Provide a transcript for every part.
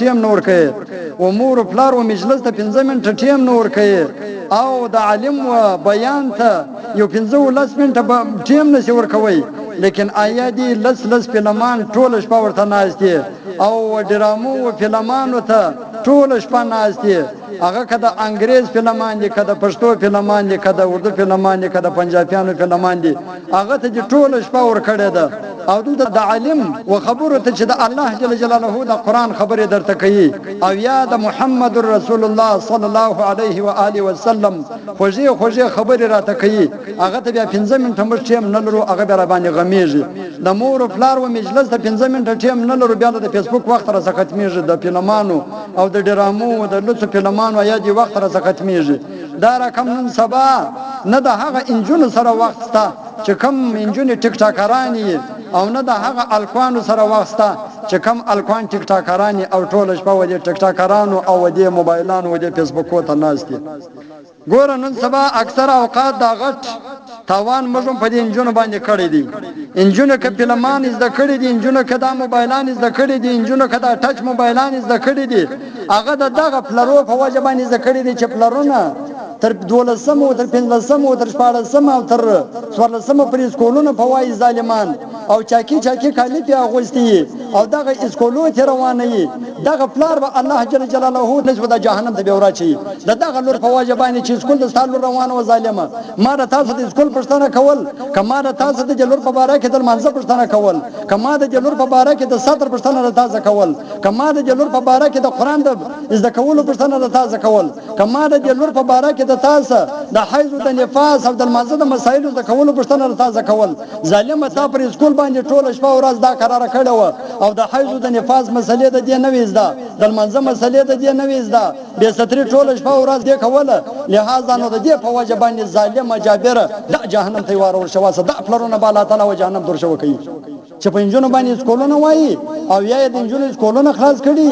ټیم نه ورکوي و مور و پلار و مجلس ته 15 منټه ټیم نه ورکوي او د عالم و بیان ته یو 15 منټه ټیم نشي ورکوي لیکن آیا دی لس فلمان ټول شپه ورته ناست دي او ډرامو و فلمانو ته ټول شپه ناست دي هغه کده انګريز فلمان دي کده پښتو فلمان دي کده اردو فلمان دي کده پنجابیانو فلمان دي هغه ته ټول شپه ور کړی ده او دلته د عالم و خبرو ته چې د الله جل جلاله د قران خبره درته کوي او یا د محمد رسول الله صلی الله علیه و آله وسلم خوږه خبره راته کوي هغه ته بیا 15 منټه مر ټیم نه لرو هغه بیا باندې غمیږي د مور او پلار و مجلس ته 15 منټه ټیم نه لرو بیا د فیسبوک وخت را ختمېږي د فلمانو او د ډرامو او د لوڅ فلمانو یا دی وخت را ختمېږي دا رقم نن سبا نه د هغه انجونو سره وخت ستا چې کم انجونې ټیک ټاکرانی او نه د هغه الکوانو سره وخت ستا چې کم الکوان ټیک ټاکرانی او ټول شپه و دې ټیک ټاکرانو او دې موبایلانو و دې فیسبوک ته ناست دي ګوره نن سبا اکثر اوقات دا غټ تاوان مجم په دې انجونو باندې کړی دي انجونو کې فلمان زده کړی دي انجونو کې دا موبایلان زده کړی دي انجونو کې دا ټچ موبایلان زده کړی دي هغه دغه پلرو په وجه باندې زده کړی دي چې پلرونه تر 12 او تر 15 او تر 14 او تر 14 پر اسکولونو په وای ظالمان او چاکی کالی په اغوستي او دغه اسکولو ته رواني دغه پلار به الله جل جلاله نسبت د جهنم ته بیورچی دغه لور په واجب باندې چې اسکول د سال روان او ظالمه ما د تاسو د اسکول پښتنه کول کما د تاسو د جلور په باره کې د منځ پښتنه کول کما د جلور په باره کې د سطر پښتنه د تاسو کول کما د جلور په باره کې د قران د زده کولو پښتنه د تاسو کول کما د جلور په باره کې د تاسو د حیض او د نفاس او د منځ د مسایلو د کولو پښتنه د تاسو کول ظالمه تا پر اسکول باندې ټول شپه او ورځ دا قرار کړو او د حیض او د نفاس مسلې د دې نوې زده د منځ مسلې د دې نوې زده به ستري ټول شپه او ورځ دې کوله لہذا نو د دې په وجه باندې ظالمه جابر د جهنم ته ورول شواسه د خپلونه بالا تعالی و جهنم در شو کوي چې په انجونو باندې اسکولونه وایي او یا د انجونو اسکولونه خلاص کړي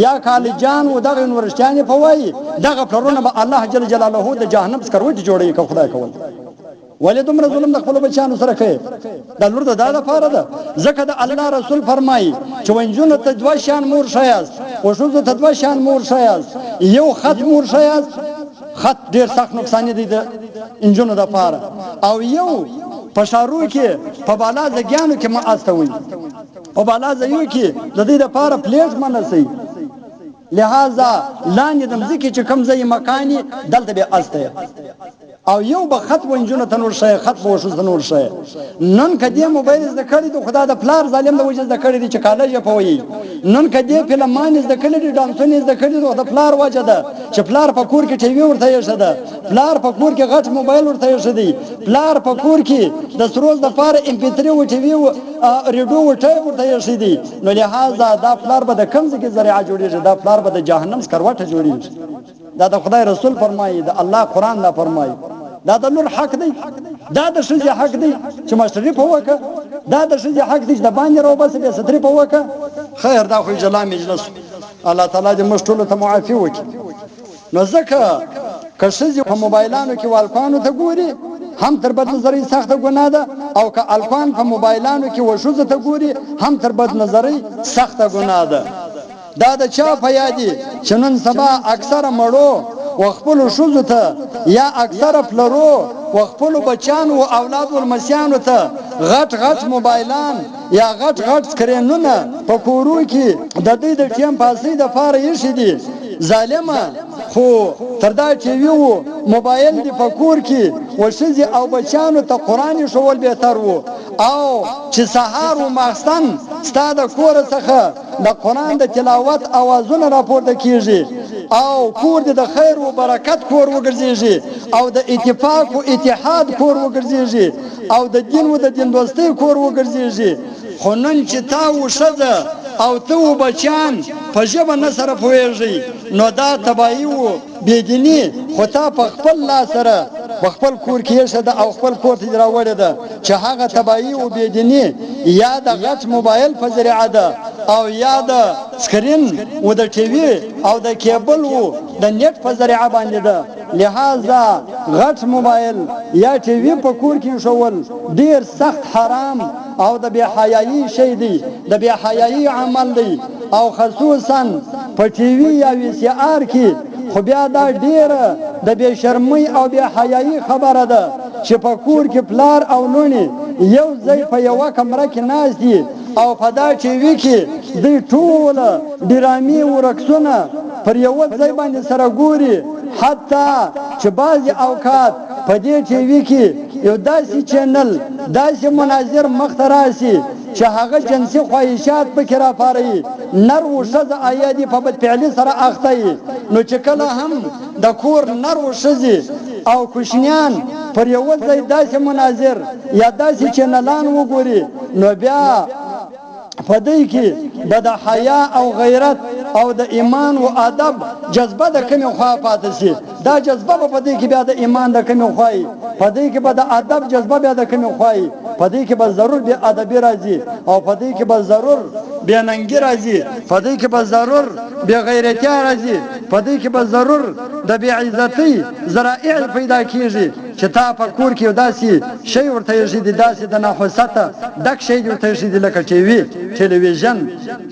یا کالجان او دغه یونیورسيټیان په وایي دغه خپلونه به الله جل جلاله د جهنم سکروټ جوړي کو خدای کول ولې دومره ظلم د خپل بچانو سره کوي د لور د داده فاره ده ځکه د الله رسول فرمایي چې وینجونو ته دوه شان مور شایاست او شوزو ته دوه شان مور شایاست یو خط مور شایاست خط ډیر سخت نقصان دي د انجونو د فاره او یو پشارو کې په بالا ځګانو کې ما استوي او بالا ځایو کې د دې د فاره پلیټ منسي لہذا لاندې د مځکې چې کوم ځای مکاني دلته به استه او یو به خط ونجونه تنور شي خط به شو تنور شي نن کدی موبایل زده کړی د خدا د پلار ظالم د وجه زده کړی دي چې کالج په وی نن کدی فلمان زده کړی دي ډانسونه زده کړی د پلار وجه ده چې پلار په کور کې ټي وي ورته یې شده پلار په کور کې غټ موبایل ورته یې شدي پلار په کور کې د سروز د فار ام پی 3 او ټي وي ریډیو ورته ورته یې شدي نو لہذا دا پلار به د کمز کې ذریعہ جوړیږي دا پلار به د جهنم سکروټه جوړیږي دا د خدای رسول فرمایي د الله قران دا فرمایي دا د لور حق دی دا د شذ حق دی چې مشرف هوکه دا د شذ حق دی د باندې رو بس به ستري هوکه خیر دا خو جلا مجلس الله تعالی دې مشټولو ته معافي وکړي نو ځکه که شذ په موبایلانو کې والکانو ته ګوري هم تر بد نظری سخت ګناه ده او که الکان په موبایلانو کې وشوزه ته ګوري هم تر بد نظری سخت ګناه ده دا د چا په یادي چې نن سبا اکثر مړو وخپل شوزو ته یا اکثر پلرو وخپل بچان او اولاد ولمسیانو ته غټ موبایلان یا غټ سکرینونه په کورو کې د دې د ټیم پاسې د فار یې شدي ظالمه خو تر دا چې ویو موبایل دی په کور کې وشزي او بچانو ته قران شول به تر وو او چې سحر او ماخستن ستاده کور څخه د قران د تلاوت اوازونه راپورته کیږي او کور د خیر او برکت کور وګرځيږي او د اتفاق او اتحاد کور وګرځيږي او د دین او د دین دوستۍ کور وګرځيږي خو نن چې تا وشزه او تو بچان په ژبه نه سره پوهېږي نو دا تباہي و بېدیني خو تا په خپل لاس سره په خپل کور کې شته او خپل کور ته راوړې ده چې هغه تباہي و بېدیني یا د غټ موبایل په ذریعه ده او یا د سکرین او د ټي وي او د کیبل او د نیټ په ذریعه باندې ده لہذا غټ موبایل یا ټي وي په کور کې شول ډیر سخت حرام او د بے حیايي شی دی د بے حیايي عمل دی او خصوصا په ټي وي یا وی سي آر کې خو بیا دا ډیره د بې شرمۍ او بې حیایي خبره ده چې په کور کې پلار او لونې یو ځای په یوه کمره کې ناست دي او په دا ټي وي کې دوی ټوله ډرامې و رقصونه پر یوه ځای باندې سره ګوري حتی چې بعضې اوقات په دې ټي وي کې یو داسې چینل داسې مناظر مخته راسي چې هغه جنسي خواهشات پکې راپاروي نر و ښځه آیا دي په بدفعلي سره اخته وي نو چې کله هم د کور نر و ښځې او کوشنیان پر یوه ځای داسې مناظر یا داسې چینلان وګوري نو بیا په دې کې به د حیا او غیرت او د ایمان و ادب جذبه د کمې خوا پاتې شي دا جذبه به په دې کې بیا د ایمان د کمې خوا وي په دې کې به د ادب جذبه بیا د کمې خوا وي په دې کې به ضرور بې ادبي راځي او په دې کې به ضرور بې ننګي راځي په دې کې به ضرور بې غیرتیا راځي په دې کې به ضرور د بې عزتۍ ذرائع پیدا کېږي چې تا په کور کې یو داسې شی ورته ایښی دی داسې د ناحوسته ډک شی ورته ایښی دی لکه ټي وي ټلویزیون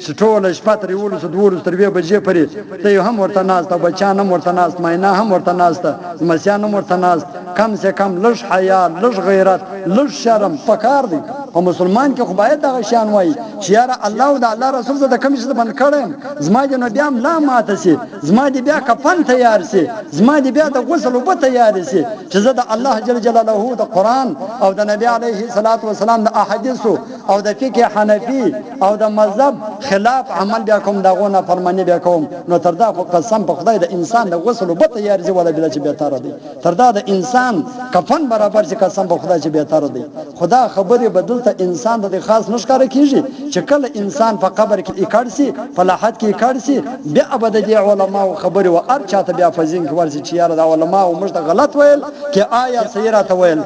چې ټوله شپه تر 11 تر 2 بجې پورې ته یو هم ورته ناست او بچیان هم ورته ناست ماینه هم ورته ناسته لمسیان هم ورته ناست کم سے کم لږ حیا لږ غیرت لږ شرم پکار دی او مسلمان کې خو باید دغه شیان وایي چې یاره الله او د الله رسول زه د کوم شي بند کړم زما دې نو بیا ملا ماته سي زما دې بیا کفن تیار سي زما دې بیا د غسل اوبه تیار سي چې زه د الله جل جلاله د قرآن او د نبی علیه الصلاة والسلام د احادیثو او د فقه حنفي او د مذهب خلاف عمل بیا کوم دغه نه فرمانی بیا کوم نو تر دا خو قسم په خدای د انسان د غسل وبته تیار زی ولا بلا چې به تر دی تر دا د انسان کفن برابر چې قسم په خدای چې به تر دی خدا خبره بدلته انسان د خاص نشکاره کیږي چې کله انسان په قبر کې اکړسي په لحد کې اکړسي بیا ابد دي علماء خبره او ار چاته بیا فزین کې ورسي چې یاره د علماء او مشته غلط ویل کې آیا سیرات ویل